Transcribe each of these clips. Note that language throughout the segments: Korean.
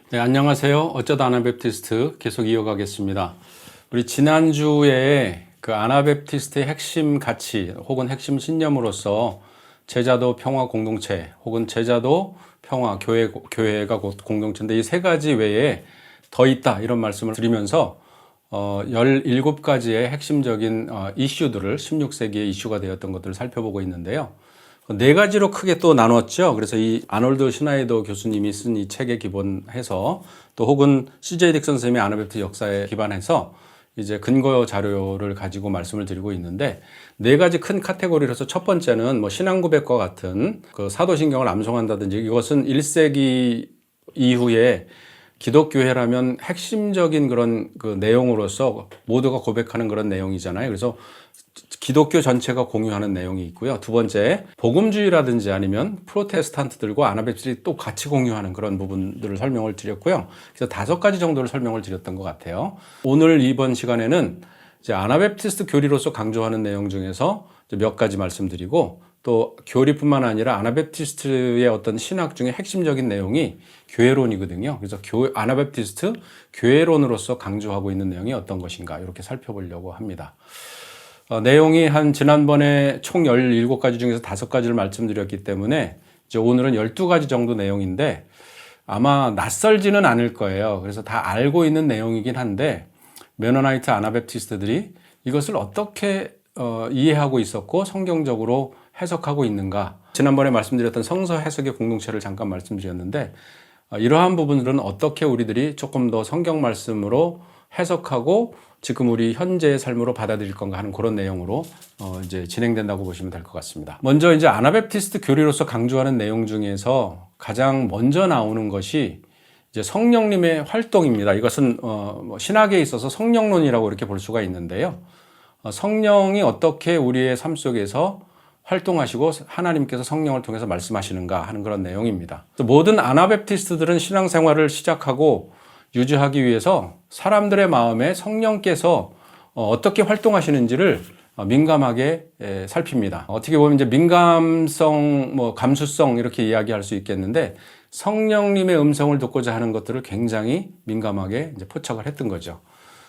네, 안녕하세요. 어쩌다 아나베프티스트 계속 이어가겠습니다. 우리 지난주에 그 아나베프티스트의 핵심 가치 혹은 핵심 신념으로서 제자도 평화 공동체 혹은 제자도 평화 교회가 곧 공동체인데 이 세 가지 외에 더 있다 이런 말씀을 드리면서 17가지의 핵심적인 이슈들을 16세기의 이슈가 되었던 것들을 살펴보고 있는데요. 네 가지로 크게 또 나눴죠. 그래서 이 아놀드 슈나이더 교수님이 쓴 이 책에 기본해서 또 혹은 CJ 딕슨 선생님의 아나베프티스트 역사에 기반해서 이제 근거 자료를 가지고 말씀을 드리고 있는데 네 가지 큰 카테고리로서 첫 번째는 뭐 신앙 고백과 같은 그 사도신경을 암송한다든지 이것은 1세기 이후에 기독교회라면 핵심적인 그런 그 내용으로서 모두가 고백하는 그런 내용이잖아요. 그래서 기독교 전체가 공유하는 내용이 있고요. 두 번째, 복음주의라든지 아니면 프로테스탄트들과 아나베프티스트들이 또 같이 공유하는 그런 부분들을 설명을 드렸고요. 그래서 5가지 정도를 설명을 드렸던 것 같아요. 오늘 이번 시간에는 이제 아나베프티스트 교리로서 강조하는 내용 중에서 몇 가지 말씀드리고 또 교리뿐만 아니라 아나베프티스트의 어떤 신학 중에 핵심적인 내용이 교회론이거든요. 그래서 아나베프티스트 교회론으로서 강조하고 있는 내용이 어떤 것인가 이렇게 살펴보려고 합니다. 내용이 지난번에 총 17가지 중에서 5가지를 말씀드렸기 때문에 이제 오늘은 12가지 정도 내용인데 아마 낯설지는 않을 거예요. 그래서 다 알고 있는 내용이긴 한데 메노나이트 아나베프티스트들이 이것을 어떻게 이해하고 있었고 성경적으로 해석하고 있는가. 지난번에 말씀드렸던 성서 해석의 공동체를 잠깐 말씀드렸는데 이러한 부분들은 어떻게 우리들이 조금 더 성경 말씀으로 해석하고 지금 우리 현재의 삶으로 받아들일 건가 하는 그런 내용으로 이제 진행된다고 보시면 될 것 같습니다. 먼저 이제 아나베프티스트 교리로서 강조하는 내용 중에서 가장 먼저 나오는 것이 이제 성령님의 활동입니다. 이것은 신학에 있어서 성령론이라고 이렇게 볼 수가 있는데요. 성령이 어떻게 우리의 삶 속에서 활동하시고 하나님께서 성령을 통해서 말씀하시는가 하는 그런 내용입니다. 모든 아나베프티스트들은 신앙생활을 시작하고 유지하기 위해서 사람들의 마음에 성령께서 어떻게 활동하시는지를 민감하게 살핍니다. 어떻게 보면 이제 민감성, 감수성 이렇게 이야기할 수 있겠는데 성령님의 음성을 듣고자 하는 것들을 굉장히 민감하게 이제 포착을 했던 거죠.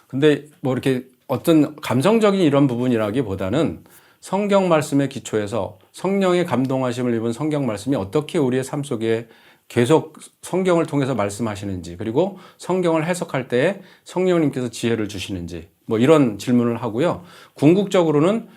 근데 이렇게 어떤 감성적인 이런 부분이라기보다는 성경 말씀의 기초에서 성령의 감동하심을 입은 성경 말씀이 어떻게 우리의 삶 속에 계속 성경을 통해서 말씀하시는지 그리고 성경을 해석할 때에 성령님께서 지혜를 주시는지 이런 질문을 하고요. 궁극적으로는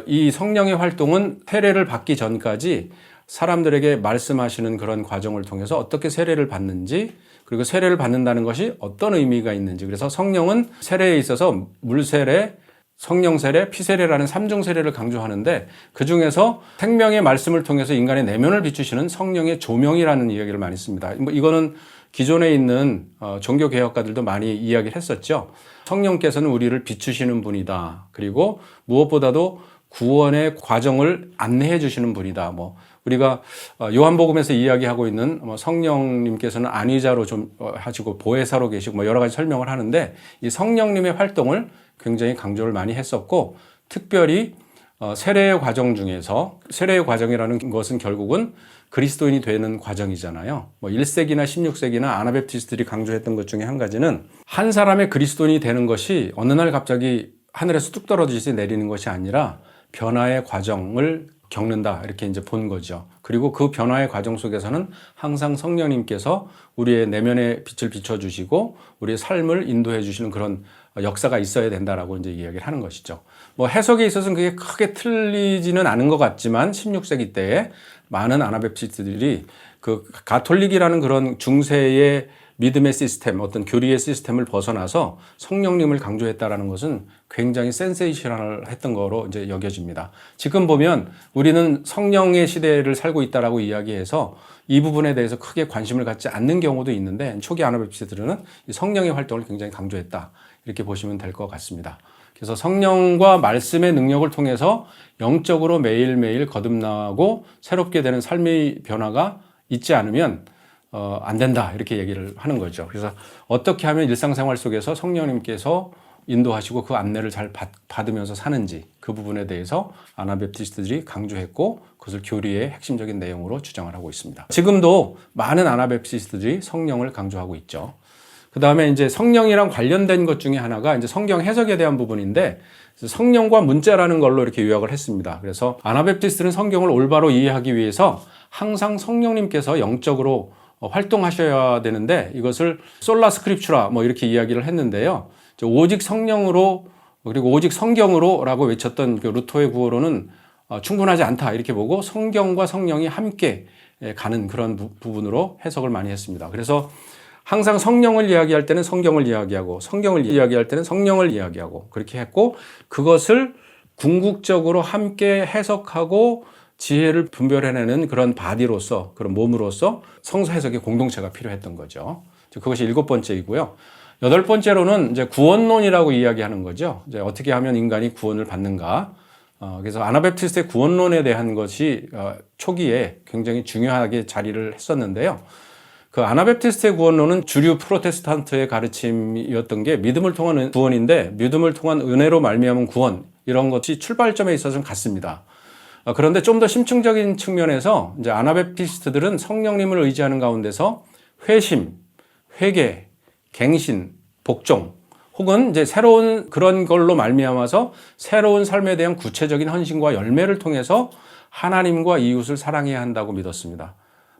이 성령의 활동은 세례를 받기 전까지 사람들에게 말씀하시는 그런 과정을 통해서 어떻게 세례를 받는지 그리고 세례를 받는다는 것이 어떤 의미가 있는지 그래서 성령은 세례에 있어서 물세례 성령세례, 피세례라는 3중 세례를 강조하는데 그중에서 생명의 말씀을 통해서 인간의 내면을 비추시는 성령의 조명이라는 이야기를 많이 씁니다. 이거는 기존에 있는 종교개혁가들도 많이 이야기를 했었죠. 성령께서는 우리를 비추시는 분이다. 그리고 무엇보다도 구원의 과정을 안내해 주시는 분이다. 우리가 요한복음에서 이야기하고 있는 성령님께서는 안위자로 좀 하시고 보혜사로 계시고 여러 가지 설명을 하는데 이 성령님의 활동을 굉장히 강조를 많이 했었고 특별히 세례의 과정 중에서 세례의 과정이라는 것은 결국은 그리스도인이 되는 과정이잖아요. 1세기나 16세기나 아나베프티스트들이 강조했던 것 중에 한 가지는 한 사람의 그리스도인이 되는 것이 어느 날 갑자기 하늘에서 뚝 떨어지듯이 내리는 것이 아니라 변화의 과정을 겪는다 이렇게 이제 본 거죠. 그리고 그 변화의 과정 속에서는 항상 성령님께서 우리의 내면의 빛을 비춰주시고 우리의 삶을 인도해 주시는 그런 역사가 있어야 된다라고 이제 이야기를 하는 것이죠. 해석에 있어서는 그게 크게 틀리지는 않은 것 같지만 16세기 때에 많은 아나베프티스트들이 그 가톨릭이라는 그런 중세의 믿음의 시스템, 어떤 교리의 시스템을 벗어나서 성령님을 강조했다라는 것은 굉장히 센세이셔널 했던 거로 이제 여겨집니다. 지금 보면 우리는 성령의 시대를 살고 있다라고 이야기해서 이 부분에 대해서 크게 관심을 갖지 않는 경우도 있는데 초기 아나베프티스트들은 성령의 활동을 굉장히 강조했다. 이렇게 보시면 될 것 같습니다. 그래서 성령과 말씀의 능력을 통해서 영적으로 매일매일 거듭나고 새롭게 되는 삶의 변화가 있지 않으면 안 된다 이렇게 얘기를 하는 거죠. 그래서 어떻게 하면 일상생활 속에서 성령님께서 인도하시고 그 안내를 잘 받으면서 사는지 그 부분에 대해서 아나베프티스트들이 강조했고 그것을 교리의 핵심적인 내용으로 주장을 하고 있습니다. 지금도 많은 아나베프티스트들이 성령을 강조하고 있죠. 그 다음에 이제 성령이랑 관련된 것 중에 하나가 이제 성경 해석에 대한 부분인데 성령과 문자라는 걸로 이렇게 요약을 했습니다. 그래서 아나베프티스트는 성경을 올바로 이해하기 위해서 항상 성령님께서 영적으로 활동하셔야 되는데 이것을 솔라 스크립추라 뭐 이렇게 이야기를 했는데요. 오직 성령으로 그리고 오직 성경으로라고 외쳤던 그 루터의 구호로는 충분하지 않다 이렇게 보고 성경과 성령이 함께 가는 그런 부분으로 해석을 많이 했습니다. 그래서 항상 성령을 이야기할 때는 성경을 이야기하고 성경을 이야기할 때는 성령을 이야기하고 그렇게 했고 그것을 궁극적으로 함께 해석하고 지혜를 분별해내는 그런 바디로서 그런 몸으로서 성서 해석의 공동체가 필요했던 거죠. 그것이 7번째이고요. 8번째로는 이제 구원론이라고 이야기하는 거죠. 이제 어떻게 하면 인간이 구원을 받는가. 그래서 아나베프티스트의 구원론에 대한 것이 초기에 굉장히 중요하게 자리를 했었는데요. 그 아나베프티스트의 구원론은 주류 프로테스탄트의 가르침이었던 게 믿음을 통한 구원인데 믿음을 통한 은혜로 말미암은 구원 이런 것이 출발점에 있어서는 같습니다. 그런데 좀 더 심층적인 측면에서 이제 아나베프티스트들은 성령님을 의지하는 가운데서 회심, 회개, 갱신, 복종 혹은 이제 새로운 그런 걸로 말미암아서 새로운 삶에 대한 구체적인 헌신과 열매를 통해서 하나님과 이웃을 사랑해야 한다고 믿었습니다.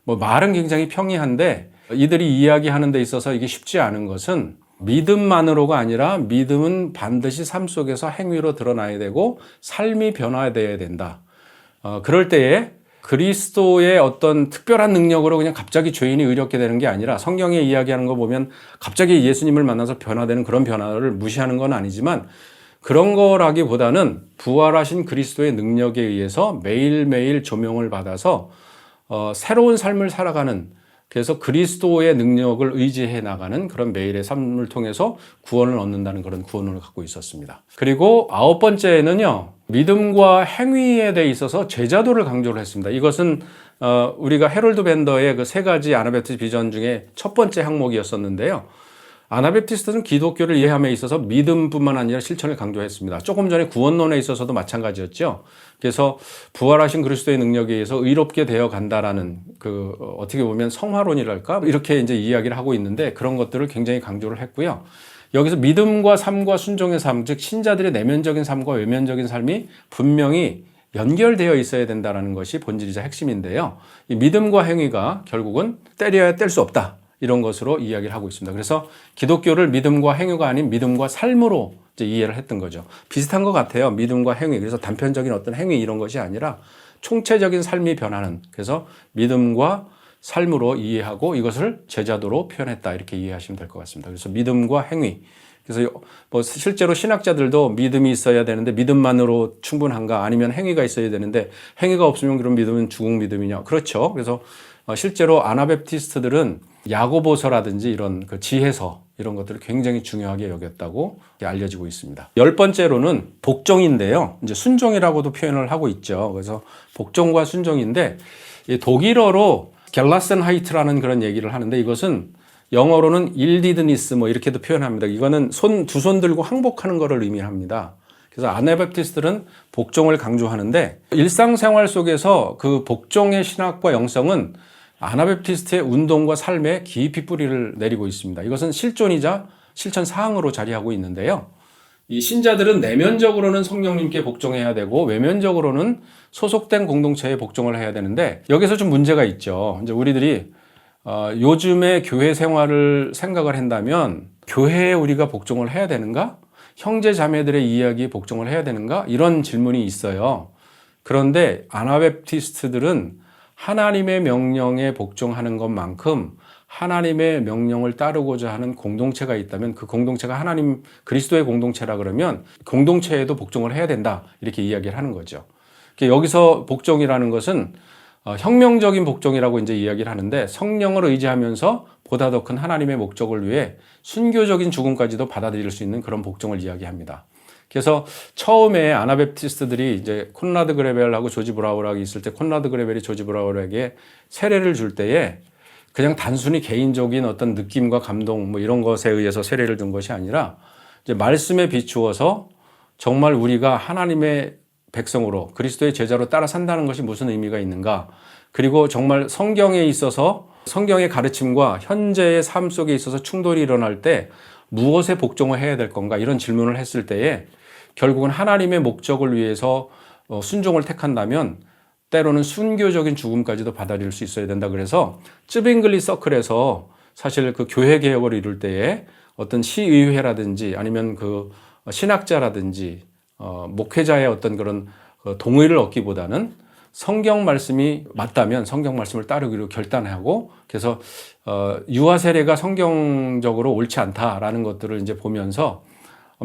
뭐 말은 굉장히 평이한데 이들이 이야기하는 데 있어서 이게 쉽지 않은 것은 믿음만으로가 아니라 믿음은 반드시 삶 속에서 행위로 드러나야 되고 삶이 변화되어야 된다. 그럴 때에 그리스도의 어떤 특별한 능력으로 그냥 갑자기 죄인이 의롭게 되는 게 아니라 성경에 이야기하는 거 보면 갑자기 예수님을 만나서 변화되는 그런 변화를 무시하는 건 아니지만 그런 거라기보다는 부활하신 그리스도의 능력에 의해서 매일매일 조명을 받아서 새로운 삶을 살아가는 그래서 그리스도의 능력을 의지해 나가는 그런 매일의 삶을 통해서 구원을 얻는다는 그런 구원을 갖고 있었습니다. 그리고 9번째는요. 믿음과 행위에 대해 있어서 제자도를 강조를 했습니다. 이것은 우리가 해롤드 밴더의 그 3가지 아나베프티스트 비전 중에 첫 번째 항목이었었는데요. 아나베프티스트는 기독교를 이해함에 있어서 믿음뿐만 아니라 실천을 강조했습니다. 조금 전에 구원론에 있어서도 마찬가지였죠. 그래서 부활하신 그리스도의 능력에 의해서 의롭게 되어 간다라는 그 어떻게 보면 성화론이랄까 이렇게 이제 이야기를 하고 있는데 그런 것들을 굉장히 강조를 했고요. 여기서 믿음과 삶과 순종의 삶, 즉 신자들의 내면적인 삶과 외면적인 삶이 분명히 연결되어 있어야 된다는 것이 본질이자 핵심인데요. 이 믿음과 행위가 결국은 때려야 뗄 수 없다. 이런 것으로 이야기를 하고 있습니다. 그래서 기독교를 믿음과 행위가 아닌 믿음과 삶으로 이제 이해를 했던 거죠. 비슷한 것 같아요. 믿음과 행위. 그래서 단편적인 어떤 행위 이런 것이 아니라 총체적인 삶이 변하는 그래서 믿음과 삶으로 이해하고 이것을 제자도로 표현했다. 이렇게 이해하시면 될 것 같습니다. 그래서 믿음과 행위. 그래서 뭐 실제로 신학자들도 믿음이 있어야 되는데 믿음만으로 충분한가 아니면 행위가 있어야 되는데 행위가 없으면 그럼 믿음은 죽은 믿음이냐. 그렇죠. 그래서 실제로 아나베프티스트들은 야고보서라든지 이런 그 지혜서 이런 것들을 굉장히 중요하게 여겼다고 알려지고 있습니다. 10번째로는 복종인데요. 이제 순종이라고도 표현을 하고 있죠. 그래서 복종과 순종인데 독일어로 겔라센하이트라는 그런 얘기를 하는데 이것은 영어로는 일디드니스 뭐 이렇게도 표현합니다. 이거는 두 손 들고 항복하는 것을 의미합니다. 그래서 아나베프티스트들은 복종을 강조하는데 일상생활 속에서 그 복종의 신학과 영성은 아나베프티스트의 운동과 삶에 깊이 뿌리를 내리고 있습니다. 이것은 실존이자 실천 사항으로 자리하고 있는데요. 이 신자들은 내면적으로는 성령님께 복종해야 되고 외면적으로는 소속된 공동체에 복종을 해야 되는데 여기서 좀 문제가 있죠. 이제 우리들이 요즘의 교회 생활을 생각을 한다면 교회에 우리가 복종을 해야 되는가? 형제 자매들의 이야기에 복종을 해야 되는가? 이런 질문이 있어요. 그런데 아나베프티스트들은 하나님의 명령에 복종하는 것만큼 하나님의 명령을 따르고자 하는 공동체가 있다면 그 공동체가 하나님 그리스도의 공동체라 그러면 공동체에도 복종을 해야 된다 이렇게 이야기를 하는 거죠. 여기서 복종이라는 것은 혁명적인 복종이라고 이제 이야기를 하는데 성령을 의지하면서 보다 더 큰 하나님의 목적을 위해 순교적인 죽음까지도 받아들일 수 있는 그런 복종을 이야기합니다. 그래서 처음에 아나베프티스트들이 이제 콘라드 그레벨하고 조지 브라울하고 있을 때 콘라드 그레벨이 조지 브라울에게 세례를 줄 때에 그냥 단순히 개인적인 어떤 느낌과 감동 뭐 이런 것에 의해서 세례를 준 것이 아니라 이제 말씀에 비추어서 정말 우리가 하나님의 백성으로 그리스도의 제자로 따라 산다는 것이 무슨 의미가 있는가? 그리고 정말 성경에 있어서 성경의 가르침과 현재의 삶 속에 있어서 충돌이 일어날 때 무엇에 복종을 해야 될 건가? 이런 질문을 했을 때에 결국은 하나님의 목적을 위해서 순종을 택한다면 때로는 순교적인 죽음까지도 받아들일 수 있어야 된다. 그래서 쯔빙글리 서클에서 사실 그 교회 개혁을 이룰 때에 어떤 시의회라든지 아니면 그 신학자라든지 목회자의 어떤 그런 동의를 얻기보다는 성경 말씀이 맞다면 성경 말씀을 따르기로 결단하고 그래서 유아 세례가 성경적으로 옳지 않다라는 것들을 이제 보면서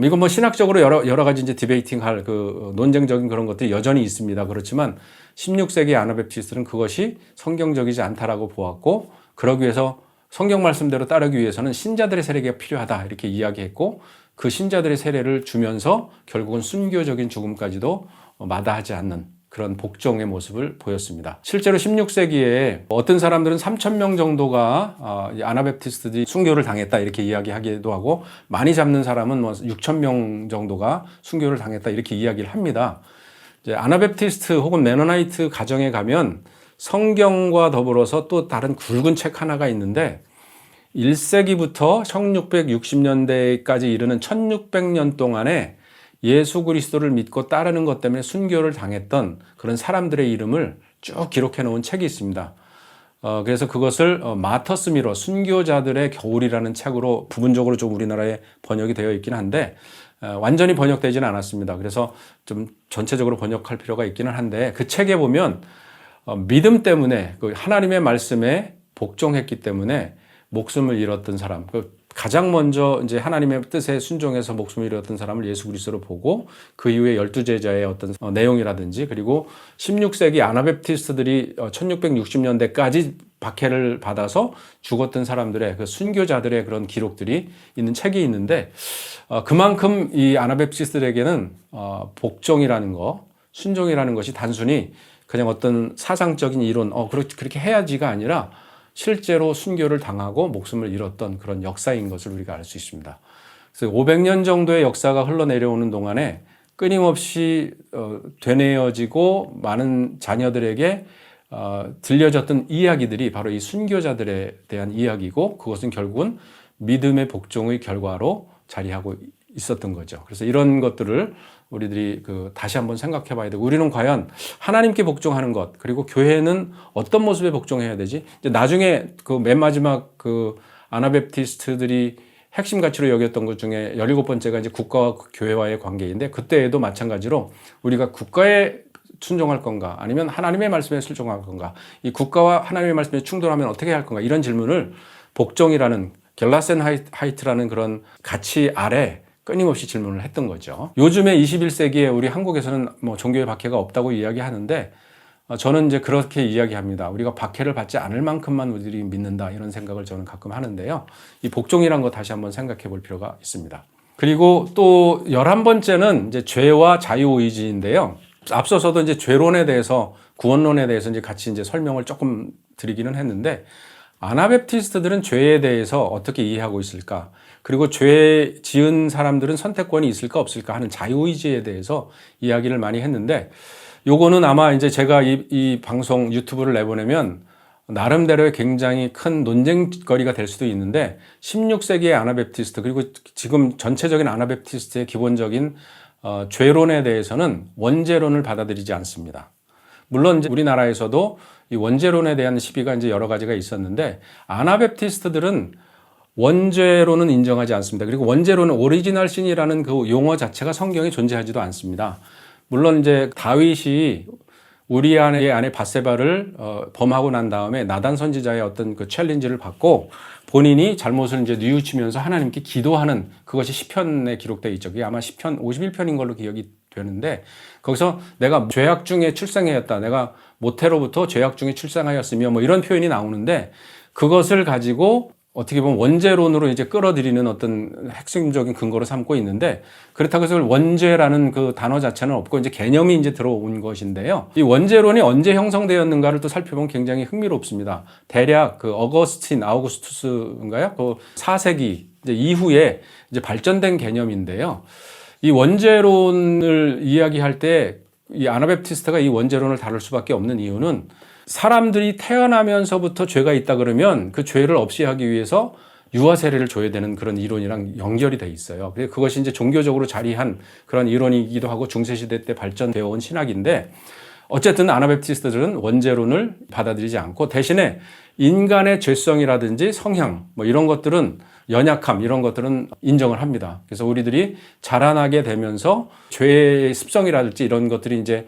이건 뭐 신학적으로 여러 가지 이제 디베이팅할 그 논쟁적인 그런 것들이 여전히 있습니다. 그렇지만 16세기 아나베프티스트는 그것이 성경적이지 않다라고 보았고 그러기 위해서 성경 말씀대로 따르기 위해서는 신자들의 세례가 필요하다 이렇게 이야기했고 그 신자들의 세례를 주면서 결국은 순교적인 죽음까지도 마다하지 않는 그런 복종의 모습을 보였습니다. 실제로 16세기에 어떤 사람들은 3,000명 정도가 아나베프티스트들이 순교를 당했다 이렇게 이야기하기도 하고 많이 잡는 사람은 뭐 6,000명 정도가 순교를 당했다 이렇게 이야기를 합니다. 이제 아나베프티스트 혹은 메노나이트 가정에 가면 성경과 더불어서 또 다른 굵은 책 하나가 있는데 1세기부터 1660년대까지 이르는 1600년 동안에 예수 그리스도를 믿고 따르는 것 때문에 순교를 당했던 그런 사람들의 이름을 쭉 기록해 놓은 책이 있습니다. 그래서 그것을 마터스 미러 순교자들의 겨울이라는 책으로 부분적으로 좀 우리나라에 번역이 되어 있긴 한데 완전히 번역되지는 않았습니다. 그래서 좀 전체적으로 번역할 필요가 있기는 한데 그 책에 보면 믿음 때문에 그 하나님의 말씀에 복종했기 때문에 목숨을 잃었던 사람, 가장 먼저 이제 하나님의 뜻에 순종해서 목숨을 잃었던 사람을 예수 그리스도로 보고 그 이후에 12제자의 어떤 내용이라든지 그리고 16세기 아나베프티스트들이 1660년대까지 박해를 받아서 죽었던 사람들의 그 순교자들의 그런 기록들이 있는 책이 있는데 그만큼 이 아나베프티스트들에게는 복종이라는 거, 순종이라는 것이 단순히 그냥 어떤 사상적인 이론, 그렇게 해야지가 아니라 실제로 순교를 당하고 목숨을 잃었던 그런 역사인 것을 우리가 알 수 있습니다. 그래서 500년 정도의 역사가 흘러내려오는 동안에 끊임없이 되뇌어지고 많은 자녀들에게 들려졌던 이야기들이 바로 이 순교자들에 대한 이야기고 그것은 결국은 믿음의 복종의 결과로 자리하고 있었던 거죠. 그래서 이런 것들을 우리들이 다시 한번 생각해 봐야 되고 우리는 과연 하나님께 복종하는 것 그리고 교회는 어떤 모습에 복종해야 되지? 이제 나중에 맨 마지막 아나베프티스트들이 핵심 가치로 여겼던 것 중에 17번째가 이제 국가와 교회와의 관계인데 그때에도 마찬가지로 우리가 국가에 순종할 건가 아니면 하나님의 말씀에 순종할 건가 이 국가와 하나님의 말씀에 충돌하면 어떻게 할 건가 이런 질문을 복종이라는 겔라센하이트라는 그런 가치 아래 끊임없이 질문을 했던 거죠. 요즘에 21세기에 우리 한국에서는 뭐 종교의 박해가 없다고 이야기하는데 저는 이제 그렇게 이야기합니다. 우리가 박해를 받지 않을 만큼만 우리들이 믿는다 이런 생각을 저는 가끔 하는데요. 이 복종이란 거 다시 한번 생각해 볼 필요가 있습니다. 그리고 또 11번째는 이제 죄와 자유의지인데요. 앞서서도 이제 죄론에 대해서 구원론에 대해서 이제 같이 이제 설명을 조금 드리기는 했는데 아나베프티스트들은 죄에 대해서 어떻게 이해하고 있을까? 그리고 죄 지은 사람들은 선택권이 있을까 없을까 하는 자유의지에 대해서 이야기를 많이 했는데 요거는 아마 이제 제가 이 방송 유튜브를 내보내면 나름대로의 굉장히 큰 논쟁거리가 될 수도 있는데 16세기의 아나베프티스트 그리고 지금 전체적인 아나베프티스트의 기본적인 죄론에 대해서는 원죄론을 받아들이지 않습니다. 물론 이제 우리나라에서도 이 원죄론에 대한 시비가 이제 여러 가지가 있었는데 아나베프티스트들은 원죄론은 인정하지 않습니다. 그리고 원죄론은 오리지널 신이라는 그 용어 자체가 성경에 존재하지도 않습니다. 물론 이제 다윗이 우리아의 아내 밧세바를 범하고 난 다음에 나단 선지자의 어떤 그 챌린지를 받고 본인이 잘못을 이제 뉘우치면서 하나님께 기도하는 그것이 시편에 기록되어 있죠. 그게 아마 시편 51편인 걸로 기억이 되는데 거기서 내가 죄악 중에 출생하였다. 내가 모태로부터 죄악 중에 출생하였으며 뭐 이런 표현이 나오는데 그것을 가지고 어떻게 보면 원죄론으로 이제 끌어들이는 어떤 핵심적인 근거로 삼고 있는데, 그렇다고 해서 원죄라는 그 단어 자체는 없고 이제 개념이 이제 들어온 것인데요. 이 원죄론이 언제 형성되었는가를 또 살펴보면 굉장히 흥미롭습니다. 대략 그 아우구스투스인가요? 그 4세기 이제 이후에 이제 발전된 개념인데요. 이 원죄론을 이야기할 때 이 아나베프티스트가 이 원죄론을 다룰 수밖에 없는 이유는, 사람들이 태어나면서부터 죄가 있다 그러면 그 죄를 없이 하기 위해서 유아 세례를 줘야 되는 그런 이론이랑 연결이 돼 있어요. 그것이 이제 종교적으로 자리한 그런 이론이기도 하고 중세시대 때 발전되어 온 신학인데, 어쨌든 아나베프티스트들은 원죄론을 받아들이지 않고 대신에 인간의 죄성이라든지 성향 뭐 이런 것들은, 연약함 이런 것들은 인정을 합니다. 그래서 우리들이 자라나게 되면서 죄의 습성이라든지 이런 것들이 이제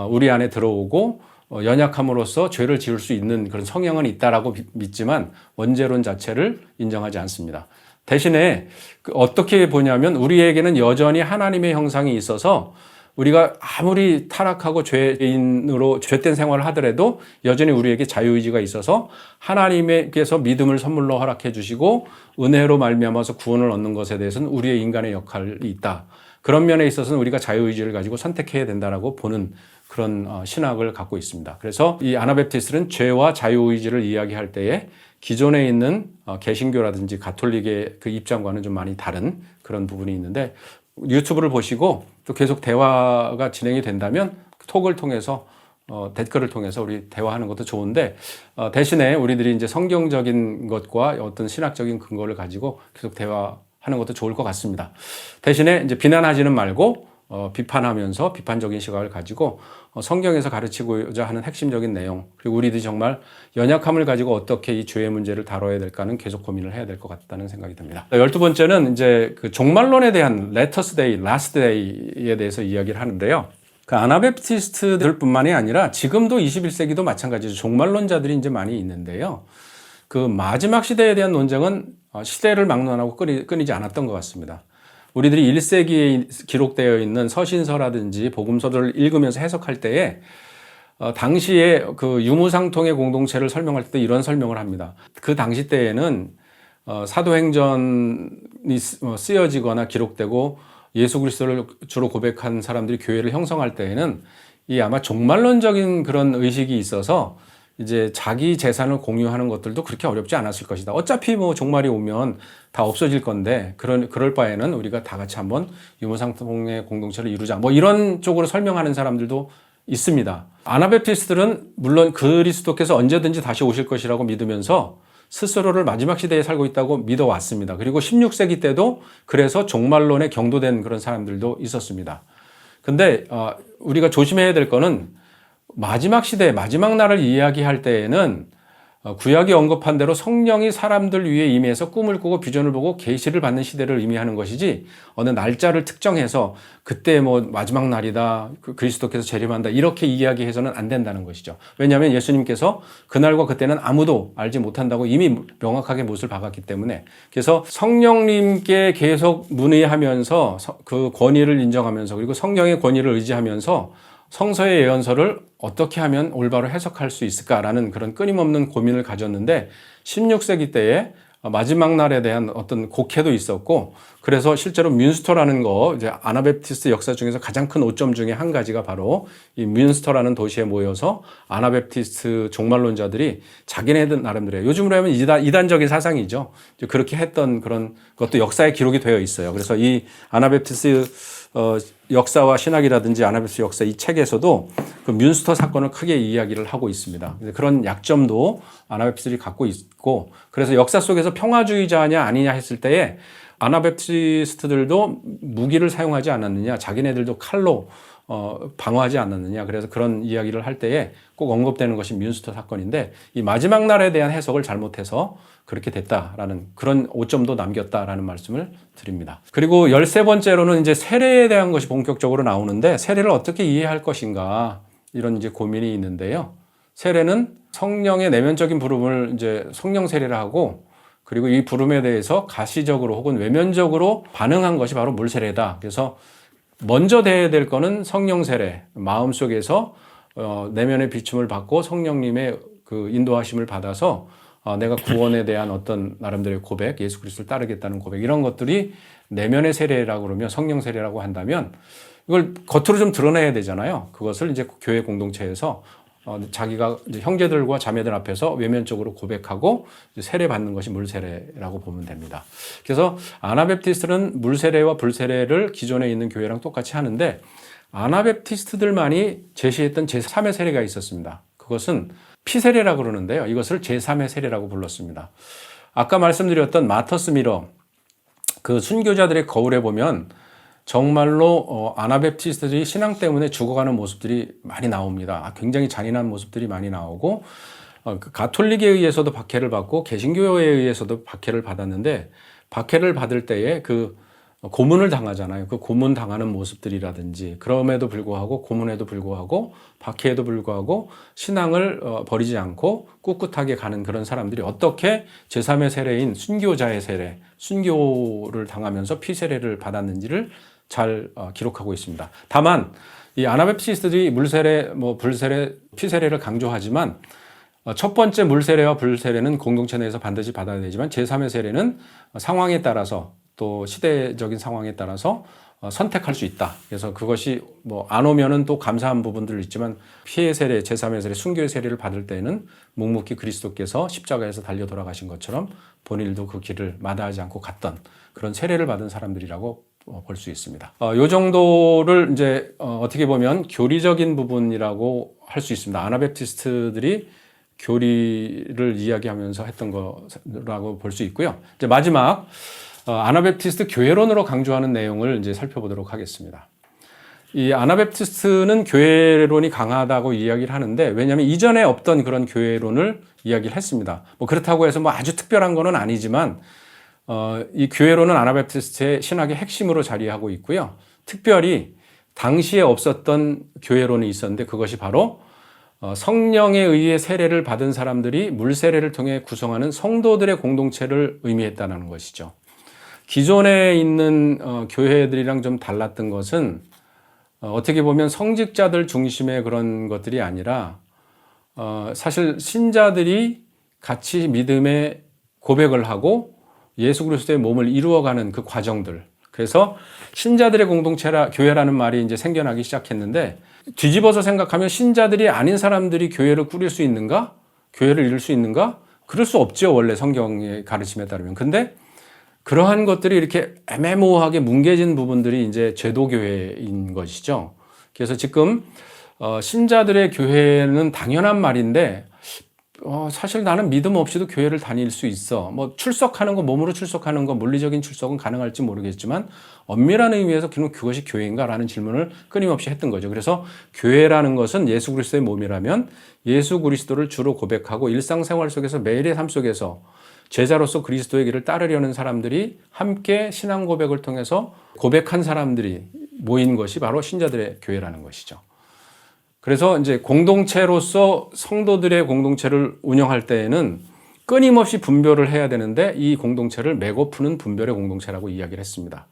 우리 안에 들어오고 연약함으로써 죄를 지을 수 있는 그런 성향은 있다라고 믿지만 원죄론 자체를 인정하지 않습니다. 대신에 어떻게 보냐면, 우리에게는 여전히 하나님의 형상이 있어서 우리가 아무리 타락하고 죄인으로 죄된 생활을 하더라도 여전히 우리에게 자유의지가 있어서 하나님께서 믿음을 선물로 허락해 주시고 은혜로 말미암아서 구원을 얻는 것에 대해서는 우리의 인간의 역할이 있다. 그런 면에 있어서는 우리가 자유의지를 가지고 선택해야 된다라고 보는 그런 신학을 갖고 있습니다. 그래서 이 아나베프티스트는 죄와 자유의지를 이야기할 때에 기존에 있는 개신교라든지 가톨릭의 그 입장과는 좀 많이 다른 그런 부분이 있는데, 유튜브를 보시고 또 계속 대화가 진행이 된다면 톡을 통해서 댓글을 통해서 우리 대화하는 것도 좋은데, 대신에 우리들이 이제 성경적인 것과 어떤 신학적인 근거를 가지고 계속 대화하는 것도 좋을 것 같습니다. 대신에 이제 비난하지는 말고 비판하면서 비판적인 시각을 가지고 성경에서 가르치고자 하는 핵심적인 내용, 그리고 우리들이 정말 연약함을 가지고 어떻게 이 죄의 문제를 다뤄야 될까는 계속 고민을 해야 될 것 같다는 생각이 듭니다. 12번째는 이제 그 종말론에 대한 레터스 데이, 라스트 데이에 대해서 이야기를 하는데요. 그 아나베프티스트들 뿐만이 아니라 지금도 21세기도 마찬가지로 종말론자들이 이제 많이 있는데요. 그 마지막 시대에 대한 논쟁은 시대를 막론하고 끊이지 않았던 것 같습니다. 우리들이 1세기에 기록되어 있는 서신서라든지 복음서들을 읽으면서 해석할 때에 당시에 그 유무상통의 공동체를 설명할 때도 이런 설명을 합니다. 그 당시 때에는 사도행전이 쓰여지거나 기록되고 예수 그리스도를 주로 고백한 사람들이 교회를 형성할 때에는 이 아마 종말론적인 그런 의식이 있어서 이제 자기 재산을 공유하는 것들도 그렇게 어렵지 않았을 것이다. 어차피 뭐 종말이 오면 다 없어질 건데 그럴 바에는 우리가 다 같이 한번 유무상통의 공동체를 이루자. 뭐 이런 쪽으로 설명하는 사람들도 있습니다. 아나베프티스트들은 물론 그리스도께서 언제든지 다시 오실 것이라고 믿으면서 스스로를 마지막 시대에 살고 있다고 믿어왔습니다. 그리고 16세기 때도 그래서 종말론에 경도된 그런 사람들도 있었습니다. 근데 우리가 조심해야 될 거는, 마지막 시대, 마지막 날을 이야기할 때에는 구약이 언급한 대로 성령이 사람들 위에 임해서 꿈을 꾸고 비전을 보고 계시를 받는 시대를 의미하는 것이지, 어느 날짜를 특정해서 그때 뭐 마지막 날이다, 그리스도께서 재림한다 이렇게 이야기해서는 안 된다는 것이죠. 왜냐하면 예수님께서 그날과 그때는 아무도 알지 못한다고 이미 명확하게 못을 박았기 때문에. 그래서 성령님께 계속 문의하면서 그 권위를 인정하면서, 그리고 성령의 권위를 의지하면서 성서의 예언서를 어떻게 하면 올바로 해석할 수 있을까라는 그런 끊임없는 고민을 가졌는데, 16세기 때에 마지막 날에 대한 어떤 곡해도 있었고, 그래서 실제로 뮌스터라는 거, 이제 아나베프티스트 역사 중에서 가장 큰 오점 중에 한 가지가 바로 이 뮌스터라는 도시에 모여서 아나베프티스트 종말론자들이 자기네들 나름대로, 요즘으로 하면 이단적인 사상이죠. 그렇게 했던 그런 것도 역사에 기록이 되어 있어요. 그래서 이 아나베프티스트 역사와 신학이라든지 아나베프티스트 역사 이 책에서도 그 뮌스터 사건을 크게 이야기를 하고 있습니다. 그런 약점도 아나베프티스트들이 갖고 있고, 그래서 역사 속에서 평화주의자냐 아니냐 했을 때에 아나베프티스트들도 무기를 사용하지 않았느냐, 자기네들도 칼로 방어하지 않았느냐, 그래서 그런 이야기를 할 때에 꼭 언급되는 것이 뮌스터 사건인데, 이 마지막 날에 대한 해석을 잘못해서 그렇게 됐다라는 그런 오점도 남겼다라는 말씀을 드립니다. 그리고 13번째로는 이제 세례에 대한 것이 본격적으로 나오는데, 세례를 어떻게 이해할 것인가 이런 이제 고민이 있는데요. 세례는 성령의 내면적인 부름을 이제 성령 세례를 하고, 그리고 이 부름에 대해서 가시적으로 혹은 외면적으로 반응한 것이 바로 물 세례다. 그래서 먼저 돼야 될 거는 성령 세례, 마음속에서 내면의 비춤을 받고 성령님의 그 인도하심을 받아서 내가 구원에 대한 어떤 나름대로의 고백, 예수 그리스도를 따르겠다는 고백, 이런 것들이 내면의 세례라고 그러면 성령 세례라고 한다면 이걸 겉으로 좀 드러내야 되잖아요. 그것을 이제 교회 공동체에서 자기가 이제 형제들과 자매들 앞에서 외면적으로 고백하고 세례 받는 것이 물세례라고 보면 됩니다. 그래서 아나베프티스트는 물세례와 불세례를 기존에 있는 교회랑 똑같이 하는데 아나베프티스트들만이 제시했던 제3의 세례가 있었습니다. 그것은 피세례라고 그러는데요. 이것을 제3의 세례라고 불렀습니다. 아까 말씀드렸던 마터스 미러, 그 순교자들의 거울에 보면 정말로 아나베프티스트들이 신앙 때문에 죽어가는 모습들이 많이 나옵니다. 굉장히 잔인한 모습들이 많이 나오고 그 가톨릭에 의해서도 박해를 받고 개신교에 의해서도 박해를 받았는데 박해를 받을 때에 그 고문을 당하잖아요. 그 고문 당하는 모습들이라든지 그럼에도 불구하고 고문에도 불구하고 박해에도 불구하고 신앙을 버리지 않고 꿋꿋하게 가는 그런 사람들이 어떻게 제3의 세례인 순교자의 세례, 순교를 당하면서 피세례를 받았는지를 잘 기록하고 있습니다. 다만 이 아나베프티스트들이 물세례, 불세례, 피세례를 강조하지만 첫 번째 물세례와 불세례는 공동체 내에서 반드시 받아야 되지만 제3의 세례는 상황에 따라서 또 시대적인 상황에 따라서 선택할 수 있다. 그래서 그것이 안 오면은 또 감사한 부분들도 있지만 피의 세례, 제3의 세례, 순교의 세례를 받을 때는 묵묵히 그리스도께서 십자가에서 달려 돌아가신 것처럼 본인도 그 길을 마다하지 않고 갔던 그런 세례를 받은 사람들이라고 볼 수 있습니다. 이 정도를 이제 어떻게 보면 교리적인 부분이라고 할 수 있습니다. 아나베프티스트들이 교리를 이야기하면서 했던 거라고 볼 수 있고요. 이제 마지막 아나베프티스트 교회론으로 강조하는 내용을 이제 살펴보도록 하겠습니다. 이 아나베프티스트는 교회론이 강하다고 이야기를 하는데 왜냐하면 이전에 없던 그런 교회론을 이야기를 했습니다. 그렇다고 해서 아주 특별한 거는 아니지만 이 교회론은 아나베프티스트의 신학의 핵심으로 자리하고 있고요. 특별히 당시에 없었던 교회론이 있었는데 그것이 바로 성령에 의해 세례를 받은 사람들이 물세례를 통해 구성하는 성도들의 공동체를 의미했다는 것이죠. 기존에 있는 교회들이랑 좀 달랐던 것은 어떻게 보면 성직자들 중심의 그런 것들이 아니라 사실 신자들이 같이 믿음의 고백을 하고 예수 그리스도의 몸을 이루어가는 그 과정들. 그래서 신자들의 교회라는 말이 이제 생겨나기 시작했는데 뒤집어서 생각하면 신자들이 아닌 사람들이 교회를 꾸릴 수 있는가? 교회를 이룰 수 있는가? 그럴 수 없죠. 원래 성경의 가르침에 따르면. 근데 그러한 것들이 이렇게 애매모호하게 뭉개진 부분들이 이제 제도교회인 것이죠. 그래서 지금 신자들의 교회는 당연한 말인데 사실 나는 믿음 없이도 교회를 다닐 수 있어. 출석하는 거, 몸으로 출석하는 거, 물리적인 출석은 가능할지 모르겠지만 엄밀한 의미에서 그것이 교회인가라는 질문을 끊임없이 했던 거죠. 그래서 교회라는 것은 예수 그리스도의 몸이라면 예수 그리스도를 주로 고백하고 일상생활 속에서 매일의 삶 속에서 제자로서 그리스도의 길을 따르려는 사람들이 함께 신앙 고백을 통해서 고백한 사람들이 모인 것이 바로 신자들의 교회라는 것이죠. 그래서 이제 공동체로서 성도들의 공동체를 운영할 때에는 끊임없이 분별을 해야 되는데 이 공동체를 메고 푸는 분별의 공동체라고 이야기를 했습니다.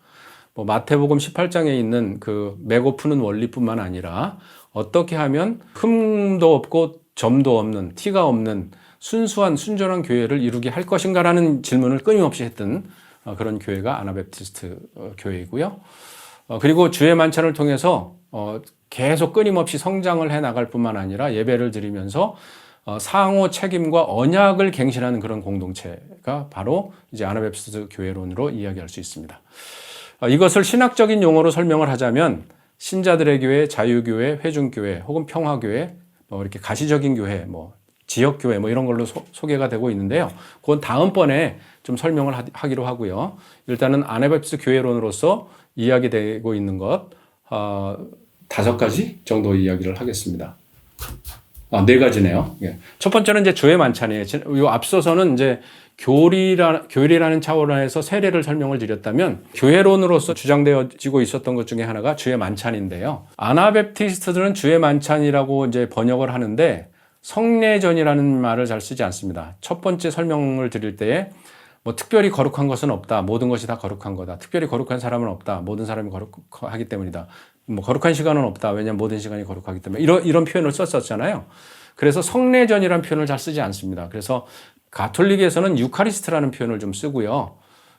마태복음 18장에 있는 그 메고 푸는 원리뿐만 아니라 어떻게 하면 흠도 없고 점도 없는 티가 없는 순수한 순전한 교회를 이루게 할 것인가라는 질문을 끊임없이 했던 그런 교회가 아나베프티스트 교회이고요. 그리고 주의 만찬을 통해서 계속 끊임없이 성장을 해 나갈 뿐만 아니라 예배를 드리면서 상호 책임과 언약을 갱신하는 그런 공동체가 바로 이제 아나베프티스트 교회론으로 이야기할 수 있습니다. 이것을 신학적인 용어로 설명을 하자면 신자들의 교회, 자유교회, 회중교회 혹은 평화교회, 이렇게 가시적인 교회, 지역교회 이런 걸로 소개가 되고 있는데요. 그건 다음번에 좀 설명을 하기로 하고요. 일단은 아나베프티스트 교회론으로서 이야기되고 있는 것 5가지 정도 이야기를 하겠습니다. 4가지네요. 예. 첫 번째는 이제 주의 만찬이에요. 요 앞서서는 이제 교리라는 차원에서 세례를 설명을 드렸다면 교회론으로서 주장되어지고 있었던 것 중에 하나가 주의 만찬인데요. 아나베프티스트들은 주의 만찬이라고 이제 번역을 하는데 성례전이라는 말을 잘 쓰지 않습니다. 첫 번째 설명을 드릴 때에 특별히 거룩한 것은 없다. 모든 것이 다 거룩한 거다. 특별히 거룩한 사람은 없다. 모든 사람이 거룩하기 때문이다. 거룩한 시간은 없다. 왜냐하면 모든 시간이 거룩하기 때문에. 이런 표현을 썼었잖아요. 그래서 성례전이라는 표현을 잘 쓰지 않습니다. 그래서 가톨릭에서는 유카리스트라는 표현을 좀 쓰고요.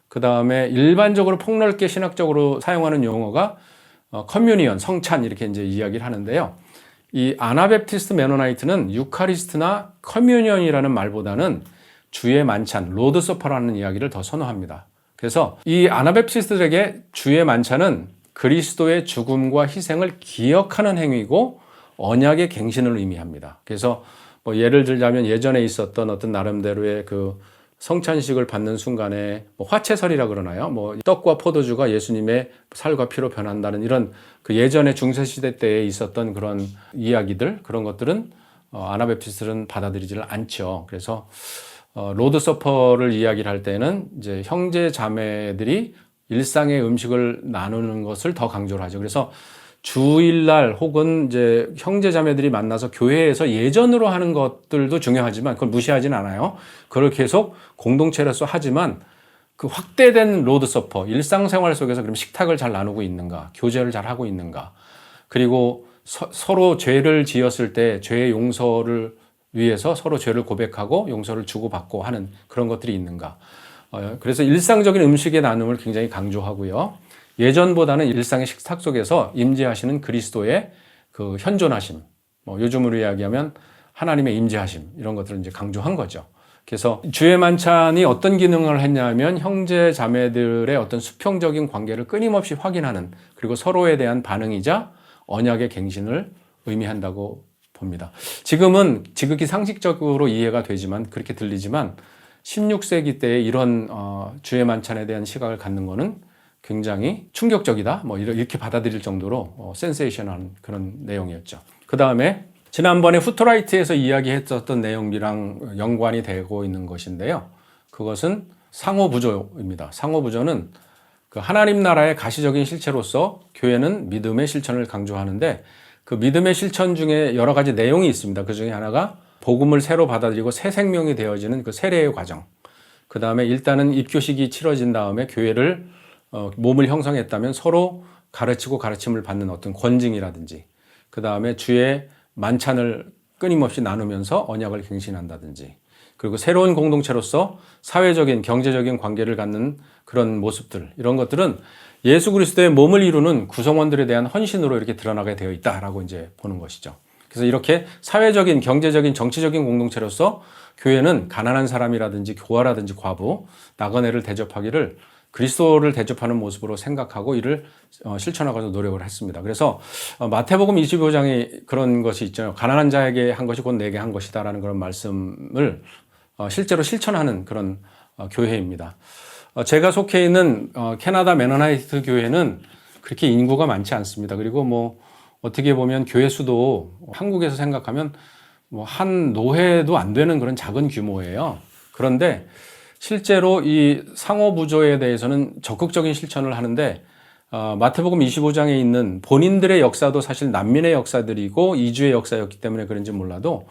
그 다음에 일반적으로 폭넓게 신학적으로 사용하는 용어가 커뮤니언, 성찬 이렇게 이제 이야기를 하는데요. 이 아나베프티스트 메노나이트는 유카리스트나 커뮤니언이라는 말보다는 주의 만찬, 로드 서퍼라는 이야기를 더 선호합니다. 그래서 이 아나베프티스트들에게 주의 만찬은 그리스도의 죽음과 희생을 기억하는 행위고 언약의 갱신을 의미합니다. 그래서 뭐 예를 들자면 예전에 있었던 어떤 나름대로의 그 성찬식을 받는 순간에 뭐 화채설이라 그러나요? 뭐 떡과 포도주가 예수님의 살과 피로 변한다는 이런 그 예전에 중세시대 때에 있었던 그런 이야기들, 그런 것들은 아나베프티스트는 받아들이지를 않죠. 그래서 로드 서퍼를 이야기를 할 때는 이제 형제 자매들이 일상의 음식을 나누는 것을 더 강조를 하죠. 그래서 주일날 혹은 이제 형제 자매들이 만나서 교회에서 예전으로 하는 것들도 중요하지만 그걸 무시하진 않아요. 그걸 계속 공동체로서 하지만 그 확대된 로드 서퍼, 일상생활 속에서 그럼 식탁을 잘 나누고 있는가, 교제를 잘 하고 있는가, 그리고 서로 죄를 지었을 때 죄의 용서를 위해서 서로 죄를 고백하고 용서를 주고받고 하는 그런 것들이 있는가. 그래서 일상적인 음식의 나눔을 굉장히 강조하고요. 예전보다는 일상의 식탁 속에서 임재하시는 그리스도의 그 현존하심, 뭐 요즘으로 이야기하면 하나님의 임재하심, 이런 것들을 이제 강조한 거죠. 그래서 주의 만찬이 어떤 기능을 했냐면 형제 자매들의 어떤 수평적인 관계를 끊임없이 확인하는, 그리고 서로에 대한 반응이자 언약의 갱신을 의미한다고 봅니다. 지금은 지극히 상식적으로 이해가 되지만, 그렇게 들리지만 16세기 때에 이런 주의 만찬에 대한 시각을 갖는 것은 굉장히 충격적이다, 뭐 이렇게 받아들일 정도로 센세이션한 그런 내용이었죠. 그 다음에 지난번에 후트라이트에서 이야기했었던 내용이랑 연관이 되고 있는 것인데요. 그것은 상호부조입니다. 상호부조는 그 하나님 나라의 가시적인 실체로서 교회는 믿음의 실천을 강조하는데, 그 믿음의 실천 중에 여러 가지 내용이 있습니다. 그 중에 하나가 복음을 새로 받아들이고 새 생명이 되어지는 그 세례의 과정. 그 다음에 일단은 입교식이 치러진 다음에 교회를 몸을 형성했다면 서로 가르치고 가르침을 받는 어떤 권징이라든지, 그 다음에 주의 만찬을 끊임없이 나누면서 언약을 갱신한다든지, 그리고 새로운 공동체로서 사회적인 경제적인 관계를 갖는 그런 모습들, 이런 것들은 예수 그리스도의 몸을 이루는 구성원들에 대한 헌신으로 이렇게 드러나게 되어 있다라고 이제 보는 것이죠. 그래서 이렇게 사회적인, 경제적인, 정치적인 공동체로서 교회는 가난한 사람이라든지 교화라든지 과부, 나그네를 대접하기를 그리스도를 대접하는 모습으로 생각하고 이를 실천하고자 노력을 했습니다. 그래서 마태복음 25장에 그런 것이 있잖아요. 가난한 자에게 한 것이 곧 내게 한 것이다라는 그런 말씀을 실제로 실천하는 그런 교회입니다. 제가 속해 있는 캐나다 메노나이트 교회는 그렇게 인구가 많지 않습니다. 그리고 뭐 어떻게 보면 교회 수도 한국에서 생각하면 뭐 한 노회도 안 되는 그런 작은 규모예요. 그런데 실제로 이 상호부조에 대해서는 적극적인 실천을 하는데, 마태복음 25장에 있는 본인들의 역사도 사실 난민의 역사들이고 이주의 역사였기 때문에 그런지 몰라도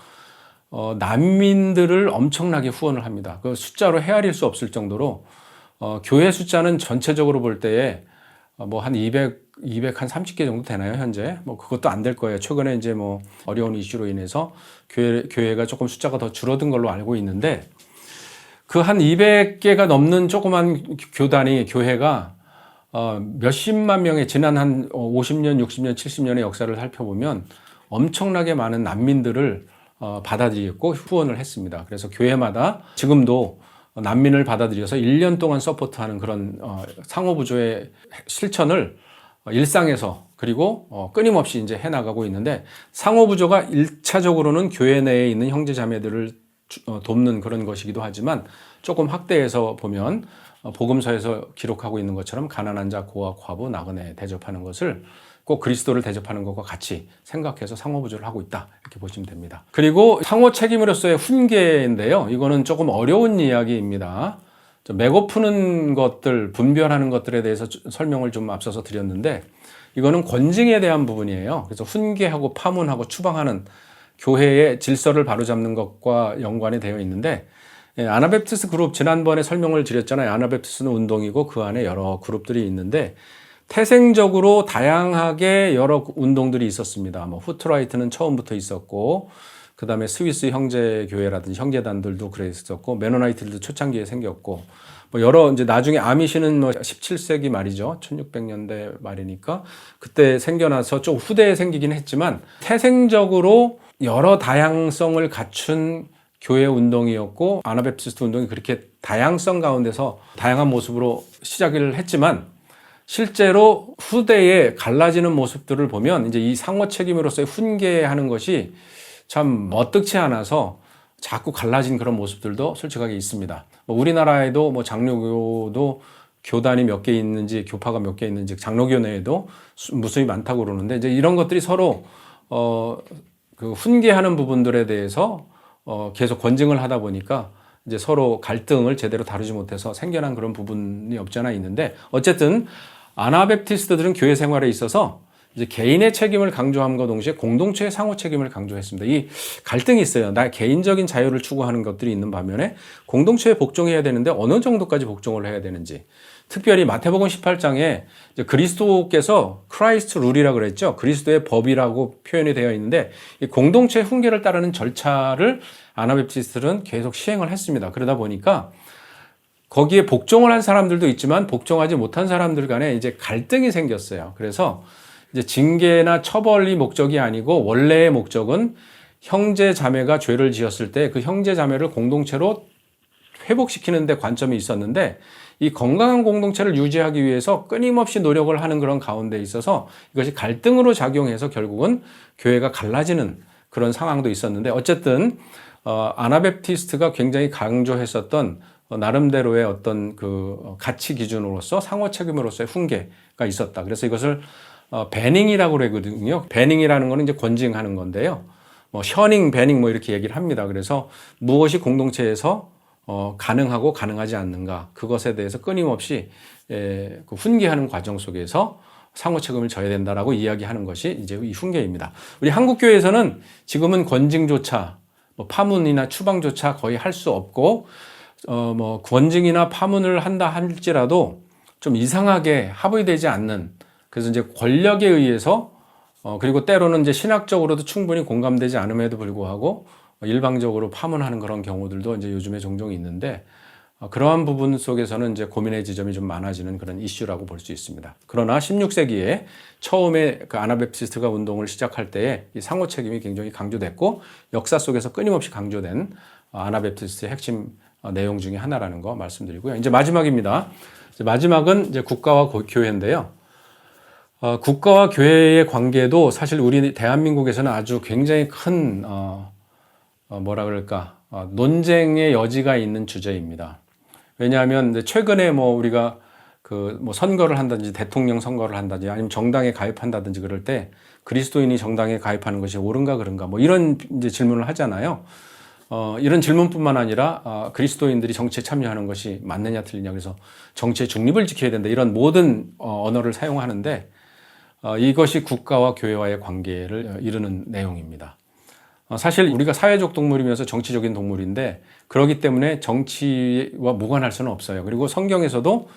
난민들을 엄청나게 후원을 합니다. 그 숫자로 헤아릴 수 없을 정도로 교회 숫자는 전체적으로 볼 때에 뭐 한 230개 정도 되나요, 현재? 뭐 그것도 안 될 거예요. 최근에 이제 뭐 어려운 이슈로 인해서 교회가 조금 숫자가 더 줄어든 걸로 알고 있는데, 그 한 200개가 넘는 조그만 교회가 몇십만 명의 지난 한 50년, 60년, 70년의 역사를 살펴보면 엄청나게 많은 난민들을 받아들였고 후원을 했습니다. 그래서 교회마다 지금도 난민을 받아들여서 1년 동안 서포트하는 그런 상호부조의 실천을 일상에서 그리고 끊임없이 이제 해나가고 있는데, 상호부조가 1차적으로는 교회 내에 있는 형제 자매들을 돕는 그런 것이기도 하지만, 조금 확대해서 보면 복음서에서 기록하고 있는 것처럼 가난한 자, 고아, 과부, 나그네 대접하는 것을 꼭 그리스도를 대접하는 것과 같이 생각해서 상호부조를 하고 있다, 이렇게 보시면 됩니다. 그리고 상호 책임으로서의 훈계인데요, 이거는 조금 어려운 이야기입니다. 메고 푸는 것들, 분별하는 것들에 대해서 설명을 좀 앞서서 드렸는데, 이거는 권징에 대한 부분이에요. 그래서 훈계하고 파문하고 추방하는 교회의 질서를 바로잡는 것과 연관이 되어 있는데, 아나베프티스 그룹, 지난번에 설명을 드렸잖아요. 아나베프티스는 운동이고 그 안에 여러 그룹들이 있는데, 태생적으로 다양하게 여러 운동들이 있었습니다. 뭐 후트라이트는 처음부터 있었고, 그다음에 스위스 형제교회라든지 형제단들도 그랬었고, 메노나이트들도 초창기에 생겼고, 뭐 여러 이제 나중에 아미시는 뭐 17세기 말이죠. 1600년대 말이니까 그때 생겨나서 좀 후대에 생기긴 했지만 태생적으로 여러 다양성을 갖춘 교회 운동이었고, 아나베프티스트 운동이 그렇게 다양성 가운데서 다양한 모습으로 시작을 했지만 실제로 후대에 갈라지는 모습들을 보면 이제 이 상호 책임으로서의 훈계하는 것이 참 멋득치 않아서 자꾸 갈라진 그런 모습들도 솔직하게 있습니다. 우리나라에도 뭐 장로교도 교단이 몇 개 있는지, 교파가 몇 개 있는지, 장로교 내에도 무수히 많다고 그러는데, 이제 이런 것들이 서로 그 훈계하는 부분들에 대해서 계속 권증을 하다 보니까 이제 서로 갈등을 제대로 다루지 못해서 생겨난 그런 부분이 없지 않아 있는데, 어쨌든 아나베프티스트들은 교회 생활에 있어서 이제 개인의 책임을 강조함과 동시에 공동체의 상호 책임을 강조했습니다. 이 갈등이 있어요. 나 개인적인 자유를 추구하는 것들이 있는 반면에 공동체에 복종해야 되는데 어느 정도까지 복종을 해야 되는지. 특별히 마태복음 18장에 그리스도께서 크라이스트 룰이라고 그랬죠. 그리스도의 법이라고 표현이 되어 있는데, 이 공동체 훈계를 따르는 절차를 아나베프티스트들은 계속 시행을 했습니다. 그러다 보니까 거기에 복종을 한 사람들도 있지만 복종하지 못한 사람들 간에 이제 갈등이 생겼어요. 그래서 이제 징계나 처벌이 목적이 아니고 원래의 목적은 형제 자매가 죄를 지었을 때 그 형제 자매를 공동체로 회복시키는 데 관점이 있었는데, 이 건강한 공동체를 유지하기 위해서 끊임없이 노력을 하는 그런 가운데 있어서 이것이 갈등으로 작용해서 결국은 교회가 갈라지는 그런 상황도 있었는데, 어쨌든 아나베프티스트가 굉장히 강조했었던 나름대로의 어떤 그 가치 기준으로서 상호 책임으로서의 훈계가 있었다. 그래서 이것을 배닝이라고 그러거든요. 배닝이라는 거는 이제 권징하는 건데요. 뭐 셔닝, 배닝 뭐 이렇게 얘기를 합니다. 그래서 무엇이 공동체에서 가능하고 가능하지 않는가, 그것에 대해서 끊임없이 그 훈계하는 과정 속에서 상호 책임을 져야 된다라고 이야기하는 것이 이제 이 훈계입니다. 우리 한국 교회에서는 지금은 권징조차 뭐 파문이나 추방조차 거의 할 수 없고, 뭐 권징이나 파문을 한다 할지라도 좀 이상하게 합의되지 않는, 그래서 이제 권력에 의해서 그리고 때로는 이제 신학적으로도 충분히 공감되지 않음에도 불구하고 일방적으로 파문하는 그런 경우들도 이제 요즘에 종종 있는데, 그러한 부분 속에서는 이제 고민의 지점이 좀 많아지는 그런 이슈라고 볼 수 있습니다. 그러나 16세기에 처음에 그 아나베프티스트가 운동을 시작할 때에 이 상호 책임이 굉장히 강조됐고, 역사 속에서 끊임없이 강조된 아나베프티스트의 핵심 내용 중에 하나라는 거 말씀드리고요. 이제 마지막입니다. 마지막은 이제 국가와 교회인데요. 국가와 교회의 관계도 사실 우리 대한민국에서는 아주 굉장히 큰 뭐라 그럴까, 논쟁의 여지가 있는 주제입니다. 왜냐하면 이제 최근에 뭐 우리가 그 뭐 선거를 한다든지 대통령 선거를 한다든지 아니면 정당에 가입한다든지 그럴 때 그리스도인이 정당에 가입하는 것이 옳은가 그른가 뭐 이런 이제 질문을 하잖아요. 이런 질문뿐만 아니라 그리스도인들이 정치에 참여하는 것이 맞느냐 틀리냐, 그래서 정치의 중립을 지켜야 된다, 이런 모든 언어를 사용하는데 이것이 국가와 교회와의 관계를 이루는 내용입니다. 사실 우리가 사회적 동물이면서 정치적인 동물인데, 그렇기 때문에 정치와 무관할 수는 없어요. 그리고 성경에서도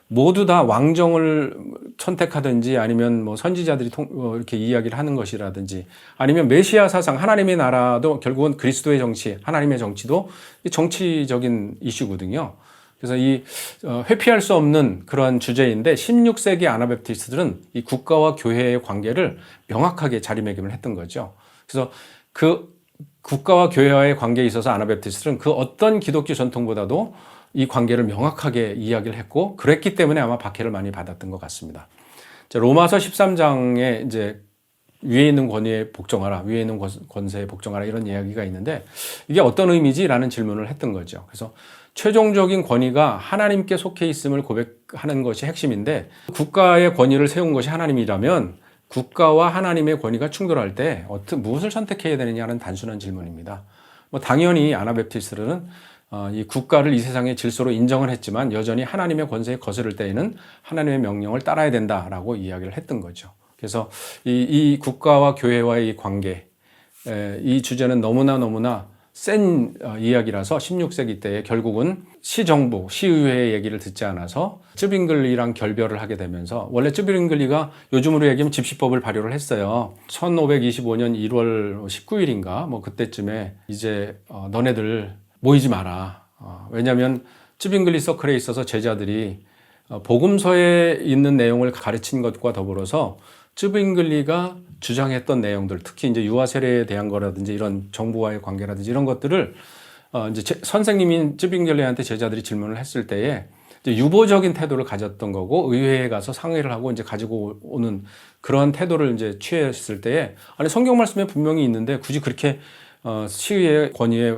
모두 다 왕정을 선택하든지 아니면 뭐 선지자들이 이렇게 이야기를 하는 것이라든지 아니면 메시아 사상, 하나님의 나라도 결국은 그리스도의 정치, 하나님의 정치도 정치적인 이슈거든요. 그래서 이 회피할 수 없는 그런 주제인데, 16세기 아나베프티스트들은 이 국가와 교회의 관계를 명확하게 자리매김을 했던 거죠. 그래서 그 국가와 교회와의 관계에 있어서 아나베프티스트는 그 어떤 기독교 전통보다도 이 관계를 명확하게 이야기를 했고, 그랬기 때문에 아마 박해를 많이 받았던 것 같습니다. 로마서 13장에 이제 위에 있는 권위에 복종하라, 위에 있는 권세에 복종하라, 이런 이야기가 있는데 이게 어떤 의미지라는 질문을 했던 거죠. 그래서 최종적인 권위가 하나님께 속해 있음을 고백하는 것이 핵심인데, 국가의 권위를 세운 것이 하나님이라면 국가와 하나님의 권위가 충돌할 때 무엇을 선택해야 되느냐는 단순한 질문입니다. 뭐 당연히 아나베프티스트는 이 국가를 이 세상의 질서로 인정을 했지만 여전히 하나님의 권세에 거스를 때에는 하나님의 명령을 따라야 된다라고 이야기를 했던 거죠. 그래서 이 국가와 교회와의 이 관계, 이 주제는 너무나 센 이야기라서 16세기 때에 결국은 시정부, 시의회의 얘기를 듣지 않아서 쯔빙글리랑 결별을 하게 되면서, 원래 쯔빙글리가 요즘으로 얘기하면 집시법을 발효를 했어요. 1525년 1월 19일인가 뭐 그때쯤에 이제 너네들 모이지 마라. 왜냐하면 쯔빙글리 서클에 있어서 제자들이 복음서에 있는 내용을 가르친 것과 더불어서 쯔빙글리가 주장했던 내용들, 특히 이제 유아 세례에 대한 거라든지 이런 정부와의 관계라든지 이런 것들을 이제 선생님인 쯔빙글리한테 제자들이 질문을 했을 때에 이제 유보적인 태도를 가졌던 거고, 의회에 가서 상의를 하고 이제 가지고 오는 그런 태도를 이제 취했을 때에, 아니 성경 말씀에 분명히 있는데 굳이 그렇게 시의회 권위에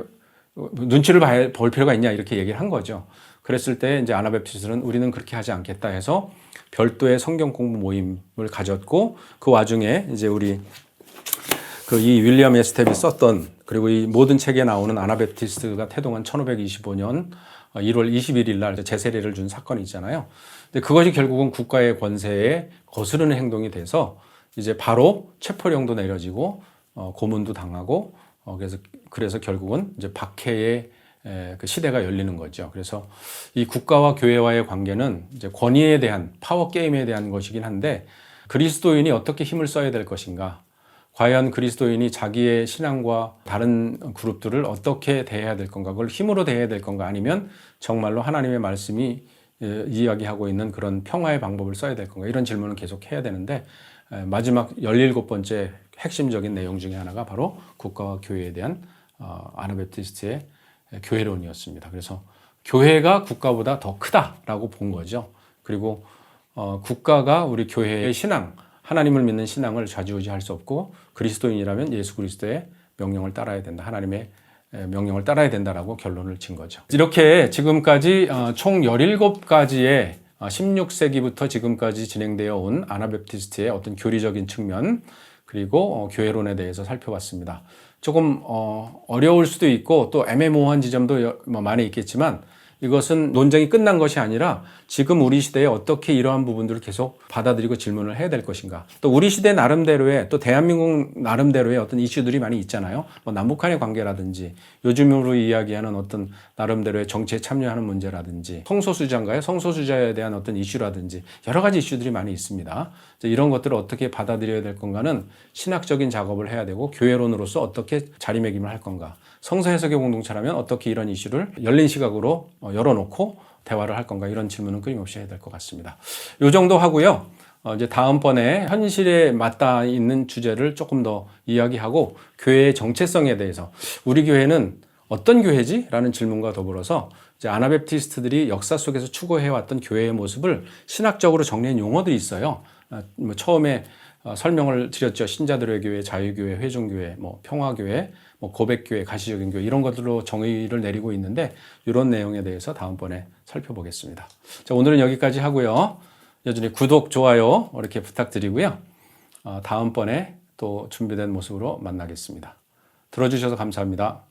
눈치를 볼 필요가 있냐 이렇게 얘기를 한 거죠. 그랬을 때 이제 아나베프티스트는 우리는 그렇게 하지 않겠다 해서 별도의 성경 공부 모임을 가졌고, 그 와중에 이제 우리 이 윌리엄 에스텝이 썼던, 그리고 이 모든 책에 나오는 아나베프티스트가 태동한 1525년 1월 21일 날 제세례를 준 사건이 있잖아요. 근데 그것이 결국은 국가의 권세에 거스르는 행동이 돼서 이제 바로 체포령도 내려지고 고문도 당하고, 그래서 결국은 이제 박해의 그 시대가 열리는 거죠. 그래서 이 국가와 교회와의 관계는 이제 권위에 대한, 파워 게임에 대한 것이긴 한데, 그리스도인이 어떻게 힘을 써야 될 것인가, 과연 그리스도인이 자기의 신앙과 다른 그룹들을 어떻게 대해야 될 건가, 그걸 힘으로 대해야 될 건가, 아니면 정말로 하나님의 말씀이 이야기하고 있는 그런 평화의 방법을 써야 될 건가, 이런 질문을 계속 해야 되는데, 마지막 17번째 핵심적인 내용 중에 하나가 바로 국가와 교회에 대한 아나베프티스트의 교회론이었습니다. 그래서 교회가 국가보다 더 크다라고 본 거죠. 그리고 국가가 우리 교회의 신앙, 하나님을 믿는 신앙을 좌지우지할 수 없고, 그리스도인이라면 예수 그리스도의 명령을 따라야 된다, 하나님의 명령을 따라야 된다라고 결론을 진 거죠. 이렇게 지금까지 총 17가지의 16세기부터 지금까지 진행되어 온 아나베프티스트의 어떤 교리적인 측면, 그리고 교회론에 대해서 살펴봤습니다. 조금 어려울 수도 있고 또 애매모호한 지점도 많이 있겠지만, 이것은 논쟁이 끝난 것이 아니라 지금 우리 시대에 어떻게 이러한 부분들을 계속 받아들이고 질문을 해야 될 것인가, 또 우리 시대 나름대로의, 또 대한민국 나름대로의 어떤 이슈들이 많이 있잖아요. 뭐 남북한의 관계라든지, 요즘으로 이야기하는 어떤 나름대로의 정치에 참여하는 문제라든지, 성소수자인가요? 성소수자에 대한 어떤 이슈라든지 여러 가지 이슈들이 많이 있습니다. 이런 것들을 어떻게 받아들여야 될 건가는 신학적인 작업을 해야 되고, 교회론으로서 어떻게 자리매김을 할 건가, 성서 해석의 공동체라면 어떻게 이런 이슈를 열린 시각으로 열어놓고 대화를 할 건가, 이런 질문은 끊임없이 해야 될 것 같습니다. 이 정도 하고요. 이제 다음번에 현실에 맞닿아 있는 주제를 조금 더 이야기하고, 교회의 정체성에 대해서, 우리 교회는 어떤 교회지? 라는 질문과 더불어서 이제 아나베프티스트들이 역사 속에서 추구해왔던 교회의 모습을 신학적으로 정리한 용어들이 있어요. 처음에 설명을 드렸죠. 신자들의 교회, 자유교회, 회중교회, 평화교회, 고백교회, 가시적인 교회, 이런 것들로 정의를 내리고 있는데, 이런 내용에 대해서 다음번에 살펴보겠습니다. 자, 오늘은 여기까지 하고요. 여전히 구독, 좋아요 이렇게 부탁드리고요. 다음번에 또 준비된 모습으로 만나겠습니다. 들어주셔서 감사합니다.